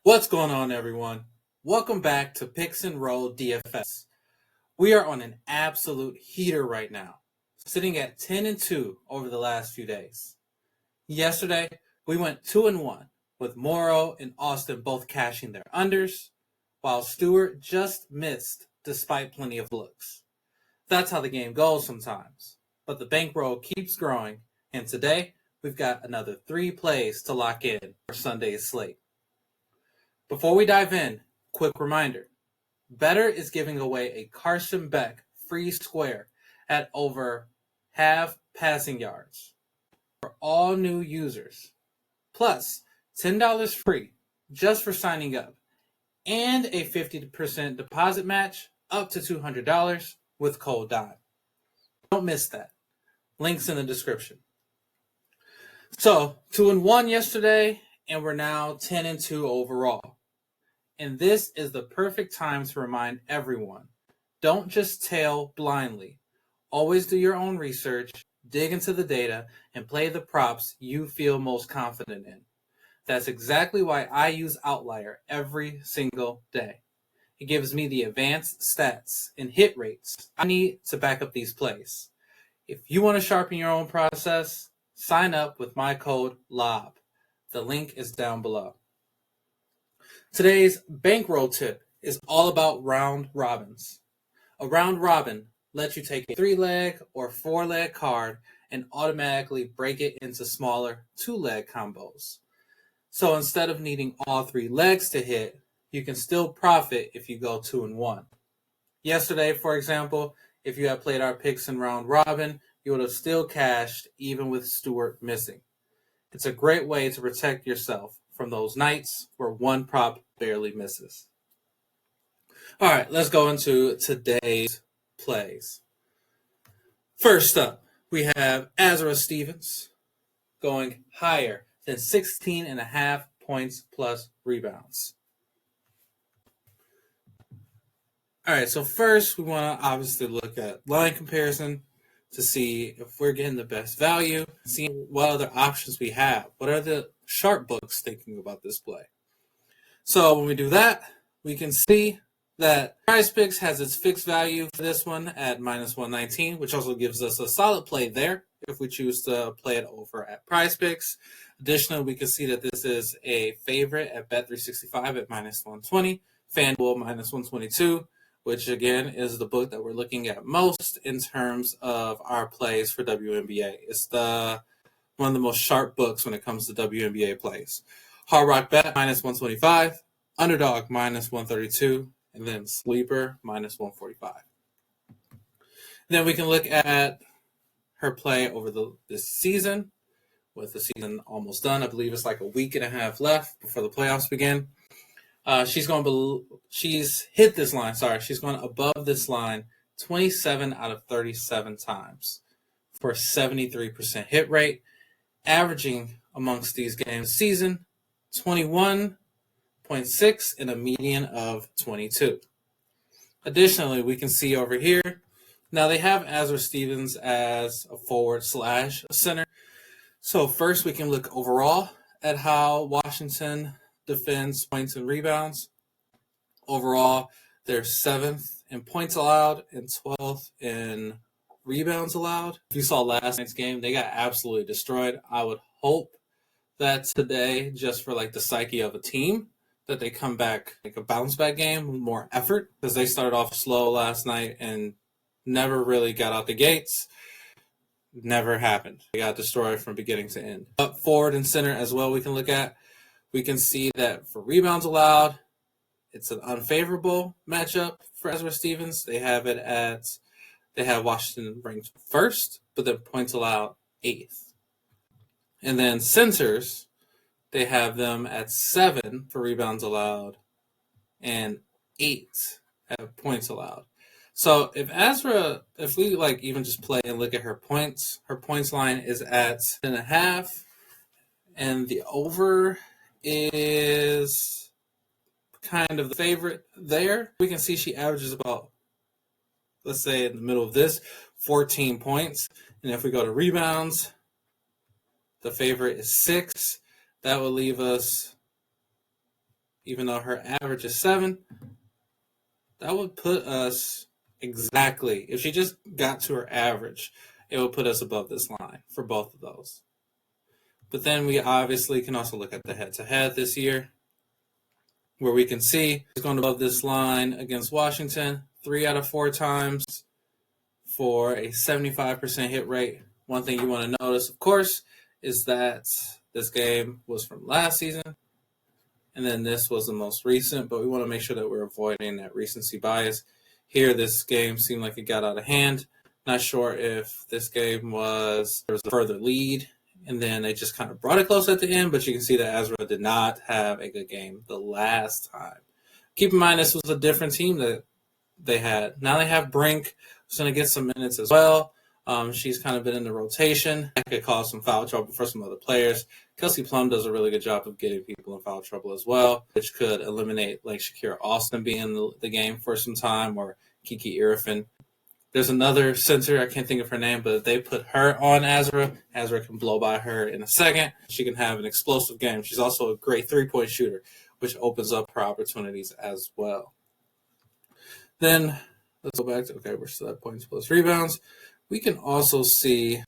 What's going on, everyone? Welcome back to Picks and Roll DFS. We are on an absolute heater right now, sitting at 10-2 over the last few days. Yesterday, we went 2-1 with Morrow and Austin both cashing their unders, while Stewart just missed despite plenty of looks. That's how the game goes sometimes, but the bankroll keeps growing, and today we've got another 3 plays to lock in for Sunday's slate. Before we dive in, quick reminder. Betr is giving away a Carson Beck free square at over half passing yards for all new users. Plus, $10 free just for signing up and a 50% deposit match up to $200 with code DIME. Don't miss that. Links in the description. So, 2-1 yesterday, and we're now 10-2 overall. And this is the perfect time to remind everyone, don't just tail blindly. Always do your own research, dig into the data, and play the props you feel most confident in. That's exactly why I use Outlier every single day. It gives me the advanced stats and hit rates I need to back up these plays. If you want to sharpen your own process, sign up with my code LOB. The link is down below. Today's bankroll tip is all about round robins. A round robin lets you take a 3-leg or 4-leg card and automatically break it into smaller 2-leg combos. So instead of needing all 3 legs to hit, you can still profit if you go 2-1. Yesterday, for example, if you had played our picks in round robin, you would have still cashed even with Stewart missing. It's a great way to protect yourself from those nights where one prop barely misses. All right, let's go into today's plays. First up, we have Azura Stevens going higher than 16.5 points plus rebounds. All right, so first we want to obviously look at line comparison to see if we're getting the best value, seeing what other options we have. What are the sharp books thinking about this play? So when we do that, we can see that PrizePicks has its fixed value for this one at minus 119, which also gives us a solid play there if we choose to play it over at PrizePicks. Additionally, we can see that this is a favorite at Bet365 at minus 120, FanDuel minus 122, which again is the book that we're looking at most in terms of our plays for WNBA. It's one of the most sharp books when it comes to WNBA plays. Hard Rock Bet minus 125, Underdog minus 132, and then Sleeper minus 145. Then we can look at her play over this season, with the season almost done. I believe it's like a week and a half left before the playoffs begin. She's hit this line. She's gone above this line 27 out of 37 times for a 73% hit rate, averaging amongst these games this season 21.6 and a median of 22. Additionally, we can see over here, now they have Azura Stevens as a forward/center. So first we can look overall at how Washington defends points and rebounds. Overall, they're 7th in points allowed and 12th in rebounds allowed. If you saw last night's game, they got absolutely destroyed. I would hope that today, just for like the psyche of a team, that they come back like a bounce back game with more effort, because they started off slow last night and never really got out the gates. Never happened. They got destroyed from beginning to end. Up forward and center as well we can look at. We can see that for rebounds allowed, it's an unfavorable matchup for Azura Stevens. They have Washington ranked 1st, but their points allowed 8th. And then centers, they have them at 7 for rebounds allowed and 8 at points allowed. So if we like even just play and look at her points line is at 10.5, and the over is kind of the favorite there. We can see she averages about, let's say in the middle of this, 14 points. And if we go to rebounds, the favorite is 6. That would leave us even though her average is 7, that would put us exactly, if she just got to her average, it would put us above this line for both of those. But then we obviously can also look at the head-to-head this year, where we can see it's going above this line against Washington 3 out of 4 times for a 75% hit rate. One thing you want to notice, of course, is that this game was from last season, and then this was the most recent, but we want to make sure that we're avoiding that recency bias. Here, this game seemed like it got out of hand. Not sure if this game there was a further lead, and then they just kind of brought it close at the end, but you can see that Azura did not have a good game the last time. Keep in mind, this was a different team that they had. Now they have Brink, who's going to get some minutes as well. She's kind of been in the rotation. That could cause some foul trouble for some other players. Kelsey Plum does a really good job of getting people in foul trouble as well, which could eliminate like Shakira Austin being in the game for some time, or Kiki Irfin. There's another center, I can't think of her name, but if they put her on Azura, Azura can blow by her in a second. She can have an explosive game. She's also a great three-point shooter, which opens up her opportunities as well. Then let's go back to, we're still at points plus rebounds. We can also see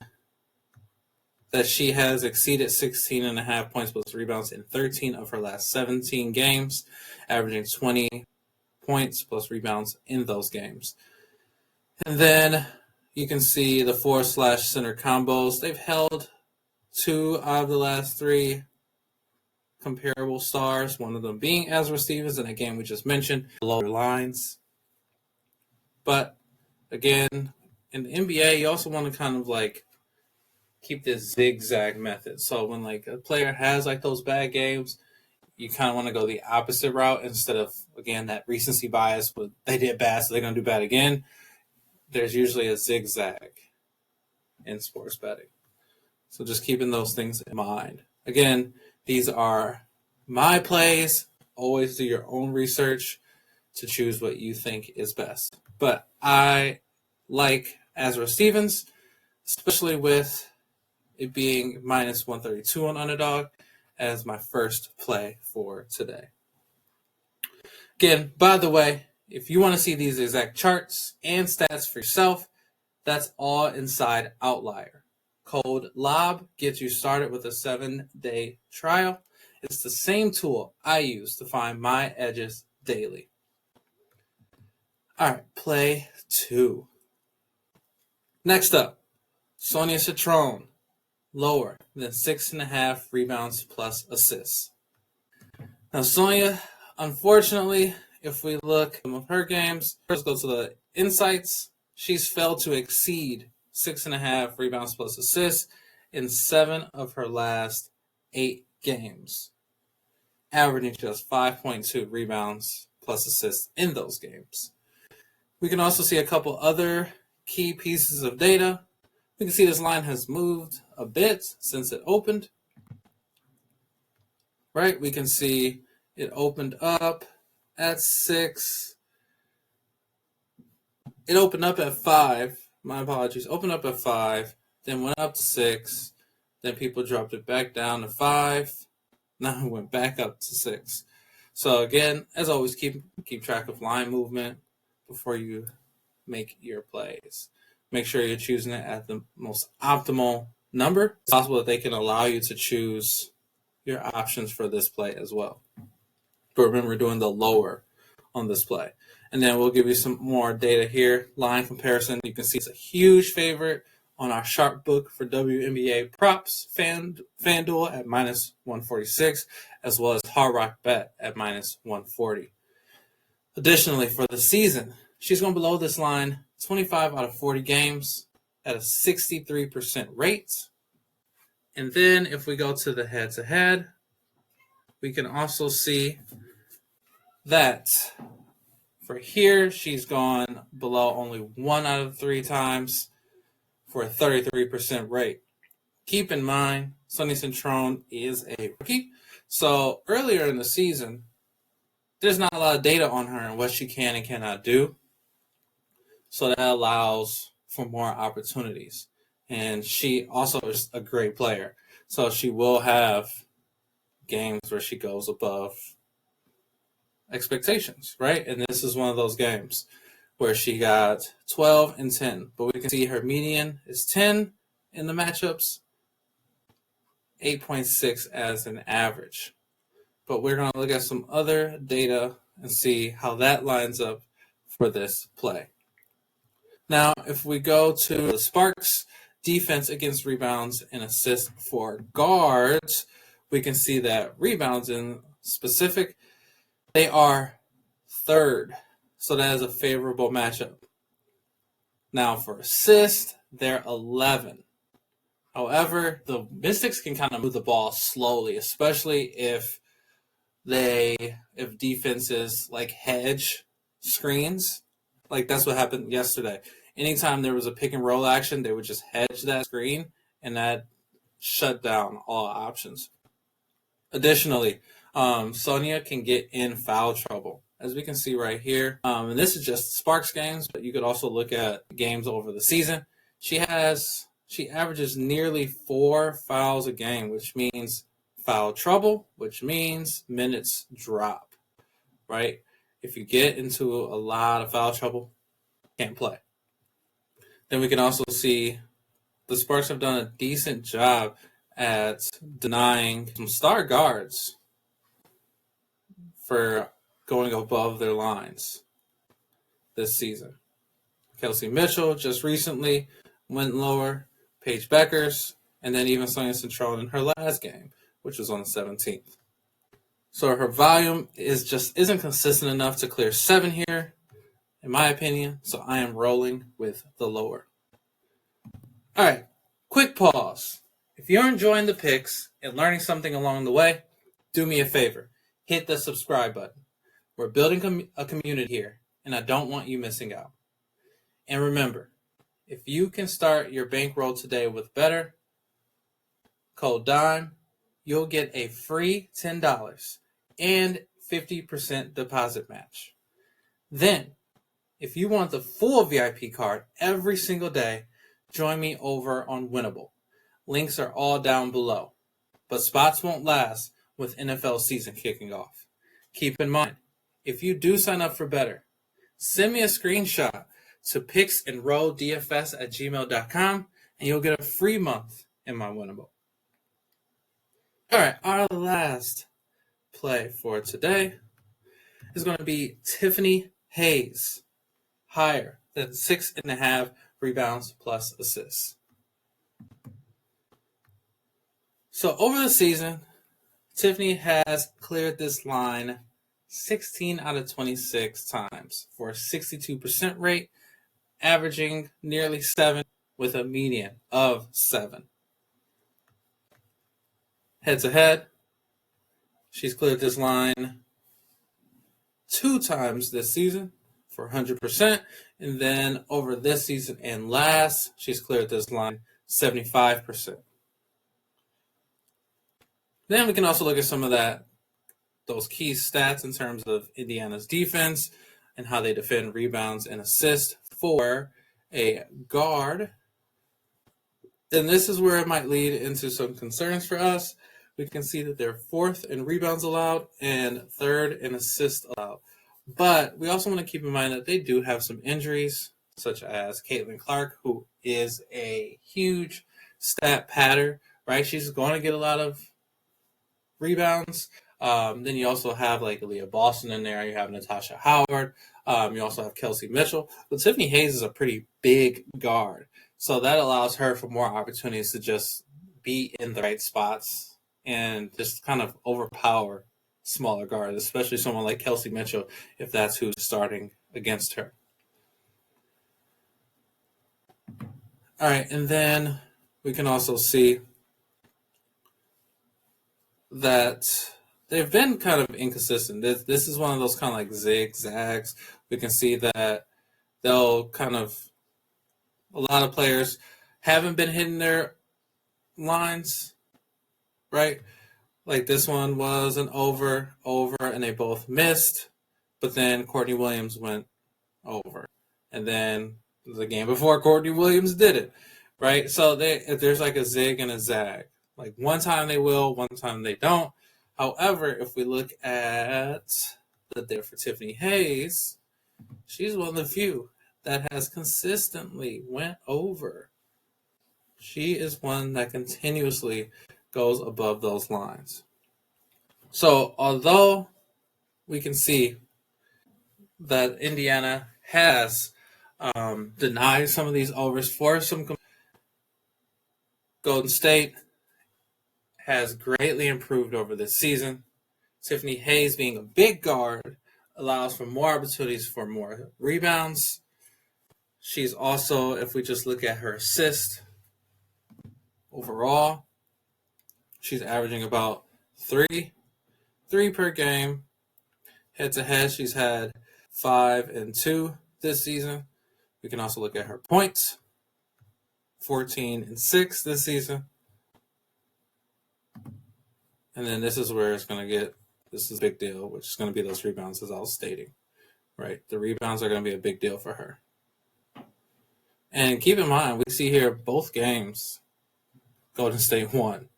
that she has exceeded 16.5 points plus rebounds in 13 of her last 17 games, averaging 20 points plus rebounds in those games. And then you can see the 4/center combos. They've held 2 out of the last 3 comparable stars, one of them being Azura Stevens in a game we just mentioned, lower lines. But again, in the NBA, you also want to kind of like keep this zigzag method. So when like a player has like those bad games, you kind of want to go the opposite route instead of, again, that recency bias, but they did bad, so they're going to do bad again. There's usually a zigzag in sports betting. So just keeping those things in mind. Again, these are my plays. Always do your own research to choose what you think is best. But I like Azura Stevens, especially with it being minus 132 on Underdog as my first play for today. Again, by the way, if you want to see these exact charts and stats for yourself, that's all inside Outlier. Code LOB gets you started with a 7-day trial. It's the same tool I use to find my edges daily. All right, play 2. Next up, Sonia Citron, lower than 6.5 rebounds plus assists. Now, Sonia, unfortunately, if we look at some of her games, let's go to the insights. She's failed to exceed 6.5 rebounds plus assists in 7 of her last 8 games, averaging just 5.2 rebounds plus assists in those games. We can also see a couple other key pieces of data. We can see this line has moved a bit since it opened. Right? We can see it opened up at 6. It opened up at 5. My apologies. Opened up at 5, then went up to 6. Then people dropped it back down to 5. Now it went back up to 6. So again, as always, keep track of line movement before you make your plays. Make sure you're choosing it at the most optimal number. It's possible that they can allow you to choose your options for this play as well. But remember, we're doing the lower on this play. And then we'll give you some more data here. Line comparison. You can see it's a huge favorite on our sharp book for WNBA props, FanDuel at minus 146, as well as Hard Rock Bet at minus 140. Additionally, for the season, she's going below this line 25 out of 40 games at a 63% rate. And then if we go to the head-to-head, we can also see that for here, she's gone below only 1 out of 3 times for a 33% rate. Keep in mind, Sonia Citron is a rookie. So earlier in the season, there's not a lot of data on her and what she can and cannot do. So that allows for more opportunities. And she also is a great player. So she will have games where she goes above expectations, right? And this is one of those games where she got 12 and 10. But we can see her median is 10 in the matchups, 8.6 as an average. But we're going to look at some other data and see how that lines up for this play. Now, if we go to the Sparks defense against rebounds and assists for guards, we can see that rebounds in specific, they are third. So that is a favorable matchup. Now for assists, they're 11. However, the Mystics can kind of move the ball slowly, especially if defenses like hedge screens. Like that's what happened yesterday. Anytime there was a pick and roll action, they would just hedge that screen, and that shut down all options. Additionally, Sonia can get in foul trouble, as we can see right here. And this is just Sparks games, but you could also look at games over the season. She averages nearly 4 fouls a game, which means foul trouble, which means minutes drop, right? If you get into a lot of foul trouble, can't play. Then we can also see the Sparks have done a decent job at denying some star guards for going above their lines this season. Kelsey Mitchell just recently went lower, Paige Beckers, and then even Sonia Citron in her last game, which was on the 17th. So her volume isn't consistent enough to clear 7 here, in my opinion, so I am rolling with the lower. All right, quick pause. If you're enjoying the picks and learning something along the way, do me a favor. Hit the subscribe button. We're building a community here, and I don't want you missing out. And remember, if you can start your bankroll today with Betr, code DIME, you'll get a free $10 and 50% deposit match. Then, if you want the full VIP card every single day, join me over on Winnable. Links are all down below. But spots won't last with NFL season kicking off. Keep in mind, if you do sign up for Betr, send me a screenshot to picksandrolldfs@gmail.com and you'll get a free month in my Winnable. All right, our last play for today is going to be Tiffany Hayes, higher than 6.5 rebounds plus assists. So over the season, Tiffany has cleared this line 16 out of 26 times for a 62% rate, averaging nearly 7 with a median of 7. Head to head, she's cleared this line 2 times this season for 100%, and then over this season and last, she's cleared this line 75%. Then we can also look at some of those key stats in terms of Indiana's defense and how they defend rebounds and assists for a guard. And this is where it might lead into some concerns for us. We can see that they're 4th in rebounds allowed and 3rd in assists allowed. But we also want to keep in mind that they do have some injuries, such as Caitlin Clark, who is a huge stat patter, right? She's going to get a lot of rebounds. Then you also have like Aaliyah Boston in there. You have Natasha Howard. You also have Kelsey Mitchell. But Tiffany Hayes is a pretty big guard. So that allows her for more opportunities to just be in the right spots and just kind of overpower smaller guards, especially someone like Kelsey Mitchell, if that's who's starting against her. All right, and then we can also see that they've been kind of inconsistent. This is one of those kind of like zigzags. We can see that they'll kind of, a lot of players haven't been hitting their lines, right? Like this one was an over, and they both missed, but then Courtney Williams went over. And then the game before, Courtney Williams did it, right? So there's like a zig and a zag. Like one time they will, one time they don't. However, if we look at that there for Tiffany Hayes. She's one of the few that has consistently went over. She is one that continuously goes above those lines. So although we can see that Indiana has denied some of these overs for some, Golden State has greatly improved over this season. Tiffany Hayes being a big guard allows for more opportunities for more rebounds. She's also, if we just look at her assist overall, she's averaging about three per game. Head to head, she's had 5 and 2 this season. We can also look at her points, 14 and 6 this season. And then this is where it's going to get, this is a big deal, which is going to be those rebounds as I was stating, right? The rebounds are going to be a big deal for her. And keep in mind, we see here both games, Golden State won.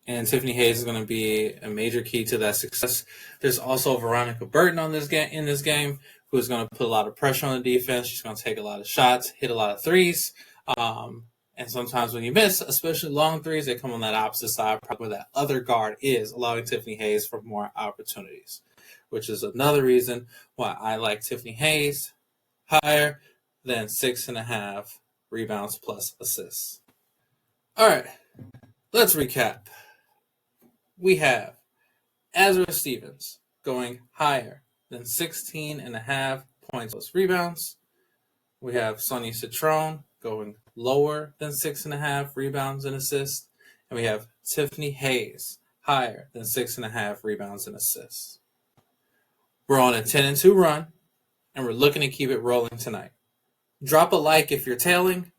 And Tiffany Hayes is going to be a major key to that success. There's also Veronica Burton in this game, who is going to put a lot of pressure on the defense. She's going to take a lot of shots, hit a lot of threes. And sometimes when you miss, especially long threes, they come on that opposite side, probably where that other guard is, allowing Tiffany Hayes for more opportunities, which is another reason why I like Tiffany Hayes higher than 6.5 rebounds plus assists. All right, let's recap. We have Azura Stevens going higher than 16.5 points plus rebounds. We have Sonia Citron going lower than 6.5 rebounds and assists. And we have Tiffany Hayes higher than 6.5 rebounds and assists. We're on a 10-2 run, and we're looking to keep it rolling tonight. Drop a like if you're tailing,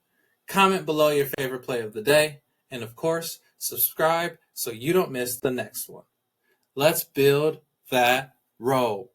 comment below your favorite play of the day, and of course, subscribe so you don't miss the next one. Let's build that roll.